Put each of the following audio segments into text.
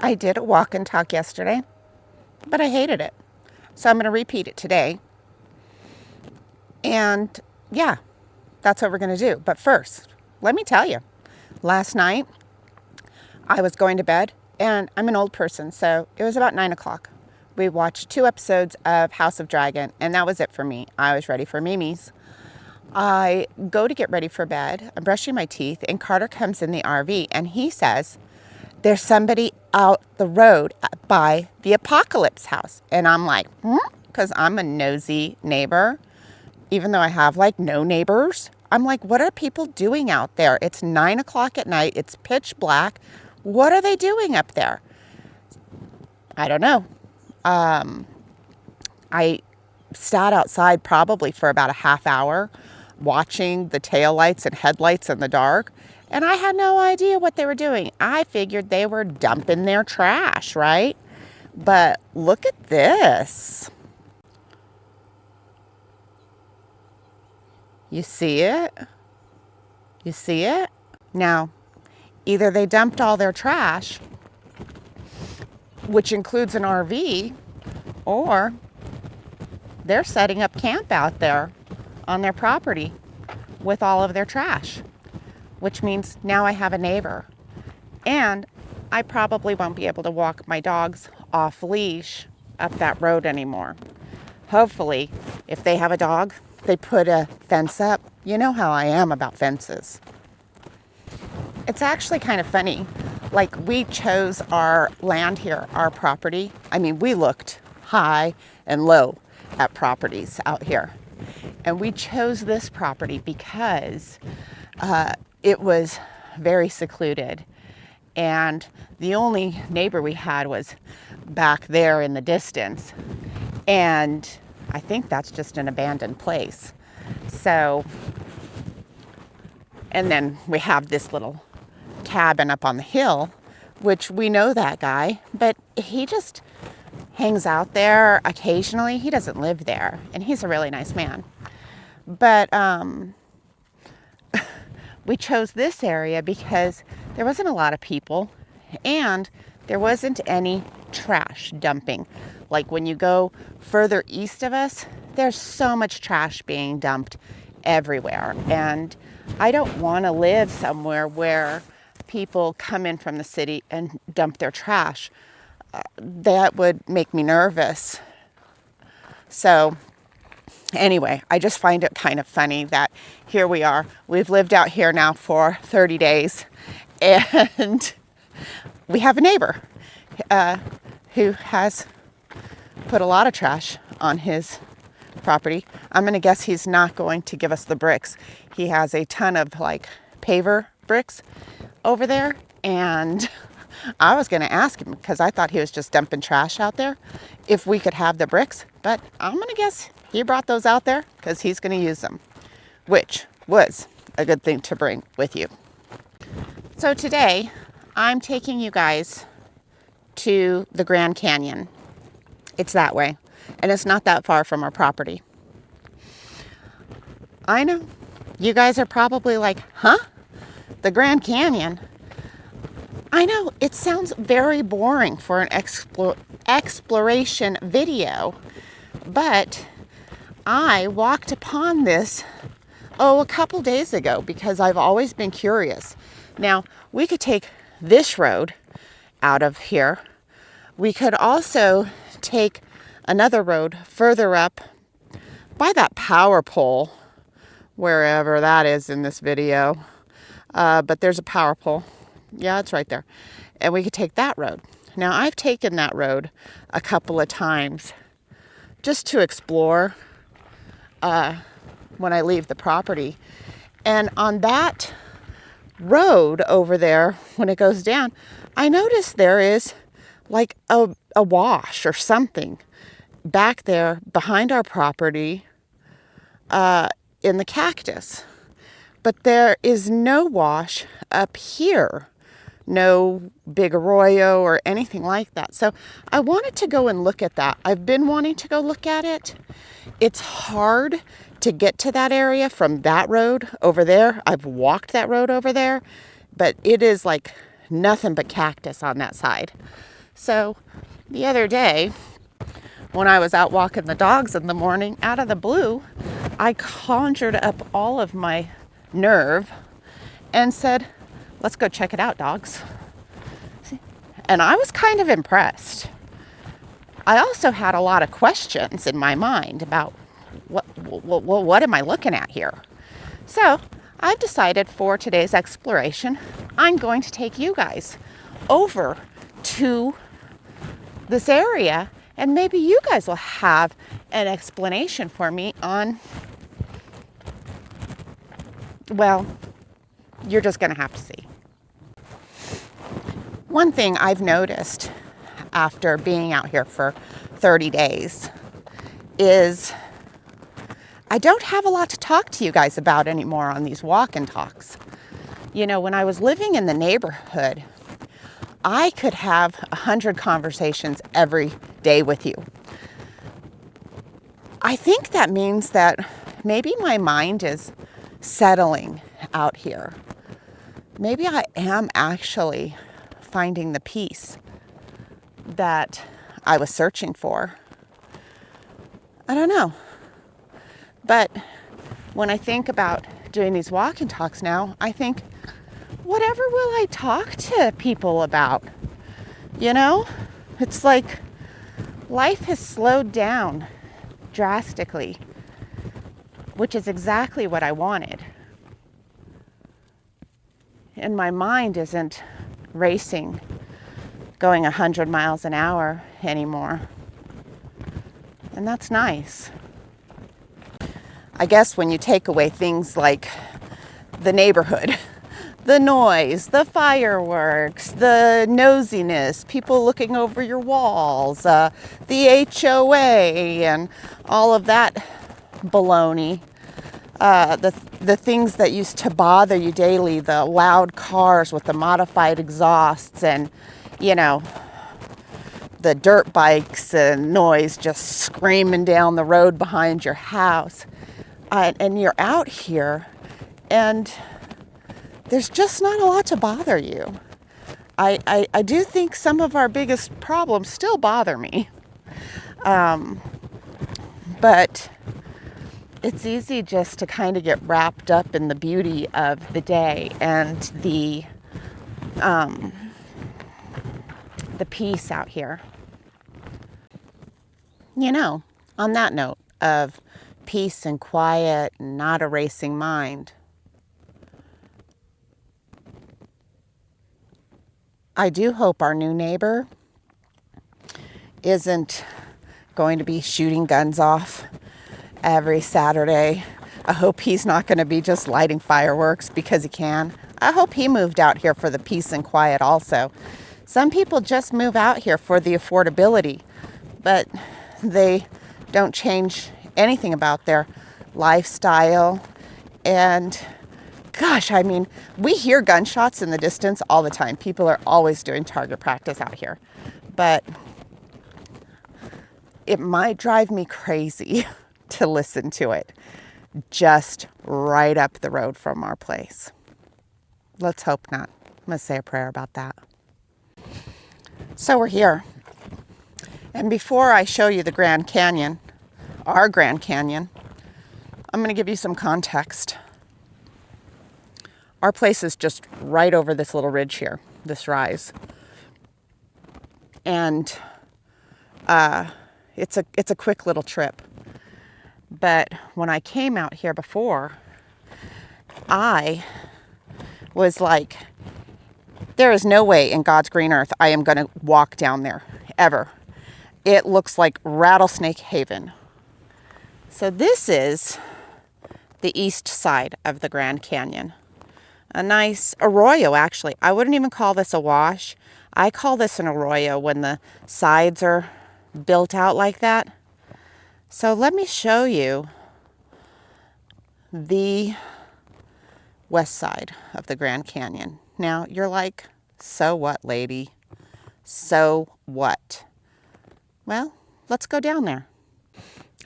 I did a walk and talk yesterday, but I hated it. So I'm going to repeat it today. And yeah, that's what we're going to do. But first, let me tell you, last night I was going to bed, and I'm an old person, so it was about 9 o'clock. We watched 2 episodes of House of Dragon, and that was it for me. I was ready for Mimi's. I go to get ready for bed. I'm brushing my teeth, and Carter comes in the RV, and he says, there's somebody out the road by the Apocalypse house. And I'm like, because I'm a nosy neighbor, even though I have like no neighbors. I'm like, what are people doing out there? It's 9 o'clock at night. It's pitch black. What are they doing up there? I don't know. I sat outside probably for about a half hour watching the taillights and headlights in the dark. And I had no idea what they were doing. I figured they were dumping their trash, right? But look at this. You see it? You see it? Now, either they dumped all their trash, which includes an RV, or they're setting up camp out there on their property with all of their trash, which means now I have a neighbor. And I probably won't be able to walk my dogs off leash up that road anymore. Hopefully, if they have a dog, they put a fence up. You know how I am about fences. It's actually kind of funny. Like, we chose our land here, our property. I mean, we looked high and low at properties out here. And we chose this property because it was very secluded. And the only neighbor we had was back there in the distance. And I think that's just an abandoned place. So, and then we have this little cabin up on the hill, which we know that guy, but he just hangs out there occasionally. He doesn't live there, and he's a really nice man. But we chose this area because there wasn't a lot of people, and there wasn't any trash dumping. Like when you go further east of us, there's so much trash being dumped everywhere. And I don't want to live somewhere where people come in from the city and dump their trash. That would make me nervous. So anyway, I just find it kind of funny that here we are. We've lived out here now for 30 days, and we have a neighbor who has put a lot of trash on his property. I'm going to guess he's not going to give us the bricks. He has a ton of like paver bricks over there, and I was going to ask him, because I thought he was just dumping trash out there, if we could have the bricks, but I'm going to guess he brought those out there because he's going to use them, which was a good thing to bring with you. So today I'm taking you guys to the Grand Canyon. It's that way, and it's not that far from our property. I know you guys are probably like, huh? The Grand Canyon? I know, it sounds very boring for an exploration video, but I walked upon this, a couple days ago, because I've always been curious. Now, we could take this road out of here. We could also take another road further up by that power pole, wherever that is in this video. But there's a power pole. Yeah, it's right there. And we could take that road. Now, I've taken that road a couple of times just to explore when I leave the property. And on that road over there, when it goes down, I noticed there is like a wash or something back there behind our property in the cactus. But there is no wash up here. No big arroyo or anything like that. So I wanted to go and look at that. I've been wanting to go look at it. It's hard to get to that area from that road over there. I've walked that road over there, but it is like nothing but cactus on that side. So the other day, when I was out walking the dogs in the morning, out of the blue, I conjured up all of my nerve and said, let's go check it out, dogs. And I was kind of impressed. I also had a lot of questions in my mind about what am I looking at here? So I've decided for today's exploration, I'm going to take you guys over to this area, and maybe you guys will have an explanation for me on, well, you're just going to have to see. One thing I've noticed after being out here for 30 days is I don't have a lot to talk to you guys about anymore on these walk and talks. You know, when I was living in the neighborhood, I could have 100 conversations every day with you. I think that means that maybe my mind is settling out here. Maybe I am actually finding the peace that I was searching for. I don't know. But when I think about doing these walk and talks now, I think, whatever will I talk to people about? You know, it's like life has slowed down drastically, which is exactly what I wanted. And my mind isn't racing, going 100 miles an hour anymore. And that's nice. I guess when you take away things like the neighborhood, the noise, the fireworks, the nosiness, people looking over your walls, the HOA, and all of that baloney, the things that used to bother you daily, the loud cars with the modified exhausts, and, you know, the dirt bikes and noise just screaming down the road behind your house. And you're out here, and there's just not a lot to bother you. I do think some of our biggest problems still bother me. But it's easy just to kind of get wrapped up in the beauty of the day and the peace out here. You know, on that note of peace and quiet and not a racing mind, I do hope our new neighbor isn't going to be shooting guns off every Saturday. I hope he's not going to be just lighting fireworks because he can. I hope he moved out here for the peace and quiet also. Some people just move out here for the affordability, but they don't change anything about their lifestyle. And gosh, I mean, we hear gunshots in the distance all the time. People are always doing target practice out here. But it might drive me crazy to listen to it just right up the road from our place. Let's hope not. I'm going to say a prayer about that. So we're here. And before I show you the Grand Canyon, our Grand Canyon, I'm going to give you some context. Our place is just right over this little ridge here, this rise. And it's a quick little trip. But when I came out here before, I was like, there is no way in God's green earth I am going to walk down there, ever. It looks like Rattlesnake Haven. So this is the east side of the Grand Canyon. A nice arroyo, actually. I wouldn't even call this a wash. I call this an arroyo when the sides are built out like that. So let me show you the west side of the Grand Canyon. Now, you're like, so what, lady? So what? Well, let's go down there.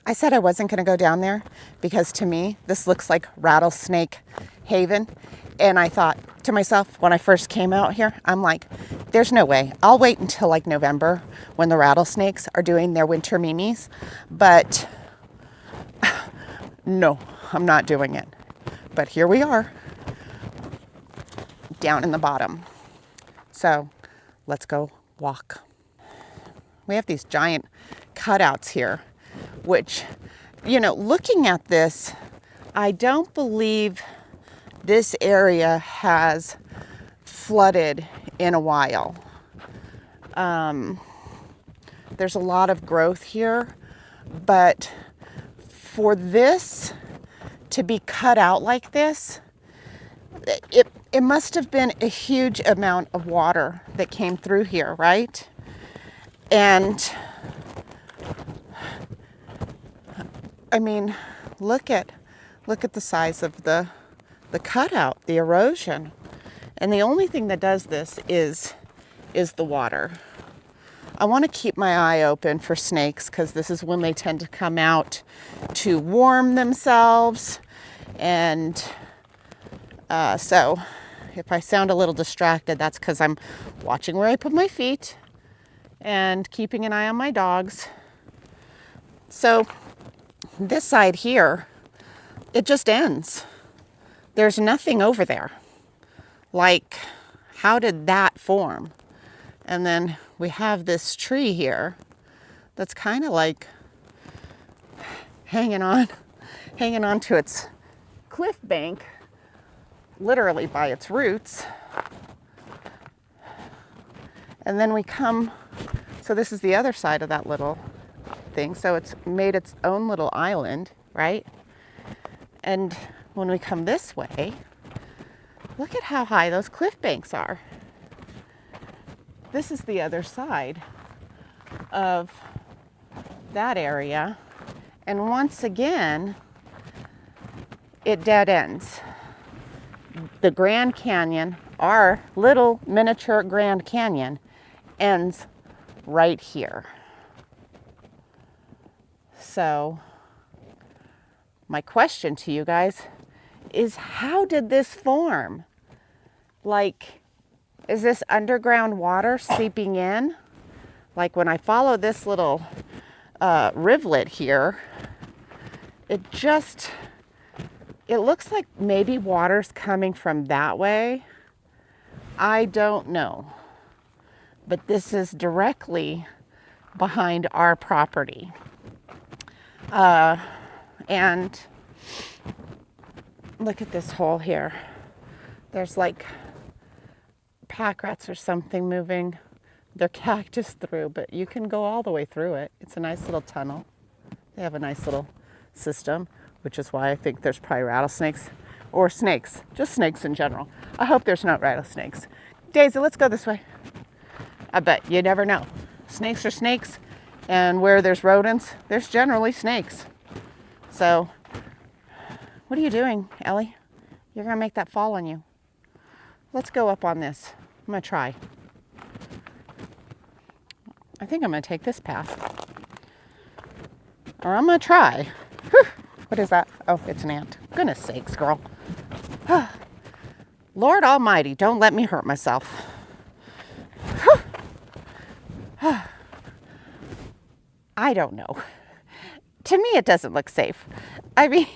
I said I wasn't going to go down there because to me, this looks like Rattlesnake Haven. And I thought to myself when I first came out here, I'm like, there's no way. I'll wait until like November when the rattlesnakes are doing their winter mimes. But no, I'm not doing it. But here we are, down in the bottom. So let's go walk. We have these giant cutouts here, which, looking at this, I don't believe this area has flooded in a while. There's a lot of growth here, but for this to be cut out like this, it must have been a huge amount of water that came through here, right? And I mean, look at the size of the cutout, the erosion. And the only thing that does this is the water. I want to keep my eye open for snakes because this is when they tend to come out to warm themselves. And so if I sound a little distracted, that's because I'm watching where I put my feet and keeping an eye on my dogs. So this side here, it just ends. There's nothing over there. Like, how did that form? And then we have this tree here that's kind of like hanging on to its cliff bank, literally by its roots. And then we come, so this is the other side of that little thing. So it's made its own little island, right? And when we come this way, look at how high those cliff banks are. This is the other side of that area. And once again, it dead ends. The Grand Canyon, our little miniature Grand Canyon, ends right here. So my question to you guys is, how did this form? Like, is this underground water seeping in? Like when I follow this little rivulet here, it looks like maybe water's coming from that way. I don't know. But this is directly behind our property. And look at this hole here. There's like pack rats or something moving their cactus through, but you can go all the way through it. It's a nice little tunnel. They have a nice little system, which is why I think there's probably rattlesnakes or snakes, just snakes in general. I hope there's not rattlesnakes. Daisy, let's go this way. But you never know. Snakes are snakes, and where there's rodents, there's generally snakes. So, what are you doing, Ellie? You're gonna make that fall on you. Let's go up on this. I'm gonna try. I think I'm gonna take this path. Or I'm gonna try. Whew. What is that? Oh, it's an ant. Goodness sakes, girl. Lord Almighty, don't let me hurt myself. I don't know. To me, it doesn't look safe. I mean,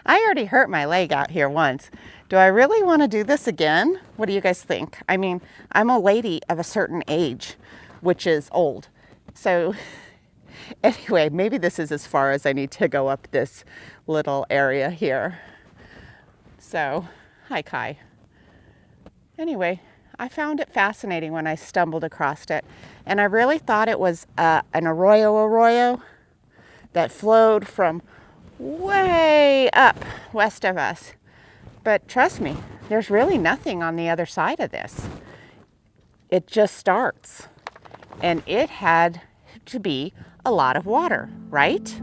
I already hurt my leg out here once. Do I really want to do this again? What do you guys think? I mean, I'm a lady of a certain age, which is old. So anyway, maybe this is as far as I need to go up this little area here. So, hi, Kai. Anyway, I found it fascinating when I stumbled across it. And I really thought it was an arroyo that flowed from way up west of us. But trust me, there's really nothing on the other side of this. It just starts. And it had to be a lot of water, right?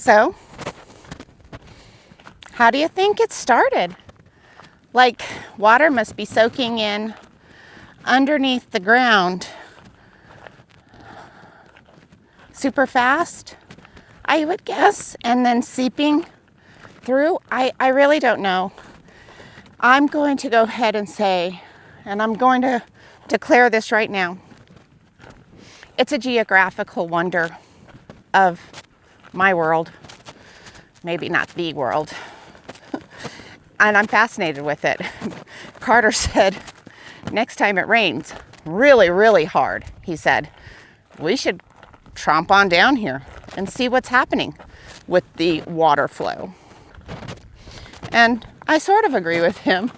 So, how do you think it started? Like, water must be soaking in underneath the ground super fast, I would guess, and then seeping through. I really don't know. I'm going to go ahead and say, and I'm going to declare this right now, it's a geographical wonder of my world. Maybe not the world. And I'm fascinated with it. Carter said, next time it rains really, really hard, he said, we should tromp on down here and see what's happening with the water flow. And I sort of agree with him,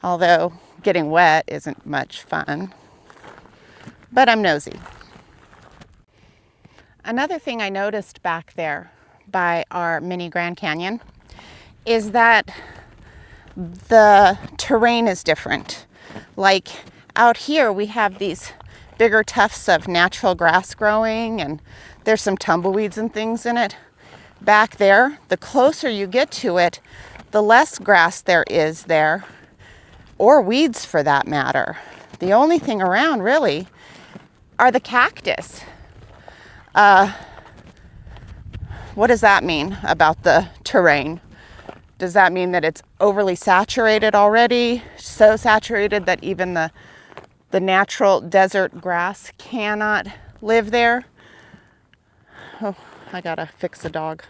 although getting wet isn't much fun. But I'm nosy. Another thing I noticed back there by our mini Grand Canyon is that the terrain is different. Like out here, we have these bigger tufts of natural grass growing, and there's some tumbleweeds and things in it. Back there, the closer you get to it, the less grass there is there, or weeds for that matter. The only thing around really are the cactus. What does that mean about the terrain? Does that mean that it's overly saturated already? So saturated that even the natural desert grass cannot live there? Oh, I gotta fix the dog.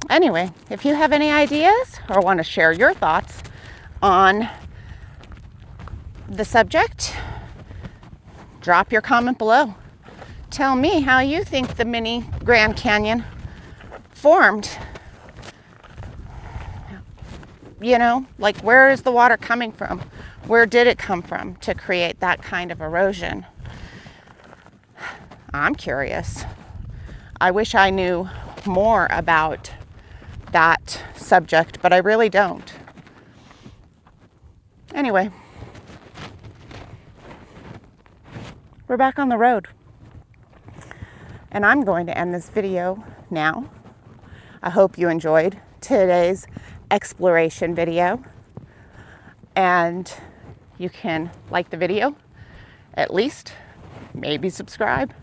Anyway, if you have any ideas or want to share your thoughts on the subject, drop your comment below. Tell me how you think the mini Grand Canyon formed. You know, like, where is the water coming from? Where did it come from to create that kind of erosion? I'm curious. I wish I knew more about that subject, but I really don't. Anyway, we're back on the road. And I'm going to end this video now. I hope you enjoyed today's exploration video. And you can like the video, at least, maybe subscribe.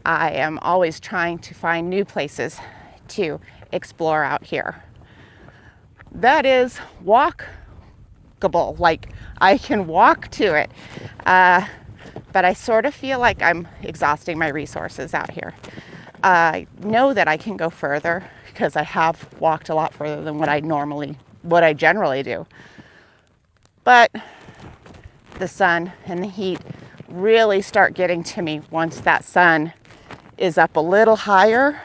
I am always trying to find new places to explore out here. That is walkable, like I can walk to it. But I sort of feel like I'm exhausting my resources out here. I know that I can go further because I have walked a lot further than what I generally do. But the sun and the heat really start getting to me once that sun is up a little higher,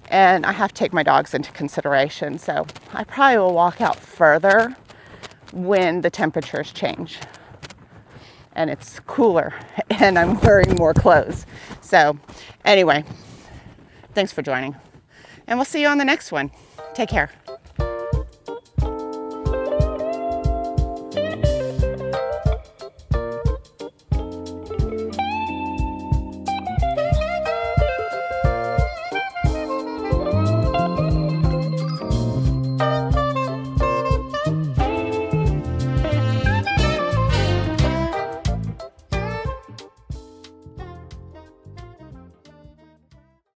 and I have to take my dogs into consideration. So I probably will walk out further when the temperatures change and it's cooler and I'm wearing more clothes. So anyway, thanks for joining, and we'll see you on the next one. Take care.